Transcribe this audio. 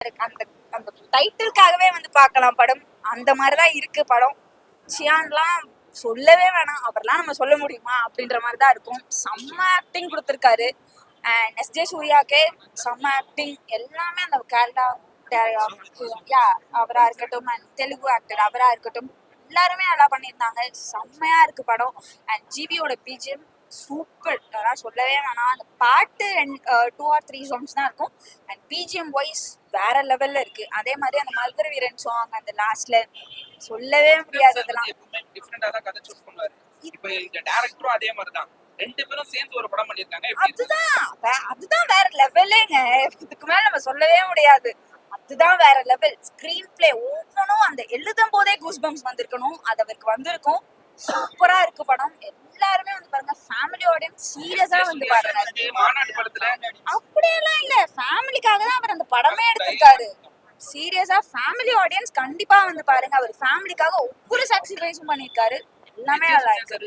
அந்த அந்த டைட்டிலுக்காகவே வந்து பார்க்கலாம் படம். அந்த மாதிரிதான் இருக்கு படம். சியான்லாம் சொல்லவே வேணாம், அவர்லாம் நம்ம சொல்ல முடியுமா அப்படின்ற மாதிரி தான் இருக்கும். செம்ம ஆக்டிங் கொடுத்துருக்காரு. அண்ட் எஸ்ஜே சூர்யாக்கே செம்ம ஆக்டிங். எல்லாமே அந்த கேரளா அவரா இருக்கட்டும் அண்ட் தெலுங்கு ஆக்டர் அவரா இருக்கட்டும் எல்லாருமே நல்லா பண்ணியிருந்தாங்க. செம்மையா இருக்கு படம். அண்ட் ஜிவியோட பிஜிஎம் சூப்பர், அதெல்லாம் சொல்லவே வேணாம். அந்த பாட்டு 2 or 3 சாங்ஸ் தான் இருக்கும். அண்ட் பிஜிஎம் வைஸ் வேற லெவல்ல இருக்கு. அதே மாதிரி அந்த மல்கர வீரன் சாங் அந்த லாஸ்ட்ல சொல்லவே முடியாது. அதெல்லாம் டிஃபரெண்டா தான் கதை சூஸ் பண்ணுவாரு. இப்போ இந்த டைரக்டரும் அதே மாதிரி தான். ரெண்டு பேரும் சேர்ந்து ஒரு படம் பண்ணிருக்காங்க. அதுதான் வேற லெவலேங்க. இதுக்கு மேல நம்ம சொல்லவே முடியாது. அதுதான் வேற லெவல். ஸ்கிரீன் பிளே ஒவ்வொன்றும் அந்த எழுதும் போதே கூஸ் பம்ப்ஸ் வந்திருக்கணும். அது அவருக்கு வந்திருக்கும். சூப்பரா இருக்கு படம். எல்லாருமே வந்து பாருங்க, ஃபேமிலி ஆடியன்ஸ் சீரியஸா வந்து பாருங்க. மாநாடு படத்துல அப்படியெல்லாம் இல்ல, ஃபேமிலிக்காக தான் அவர் அந்த படமே எடுத்திருக்காரு. சீரியஸா ஃபேமிலி ஆடியன்ஸ் கண்டிப்பா வந்து பாருங்க. அவர் ஃபேமிலிக்காக ஒவ்வொரு சாக்ரிஃபைஸும் பண்ணிருக்காரு. எல்லாமே நல்லா இருக்கு.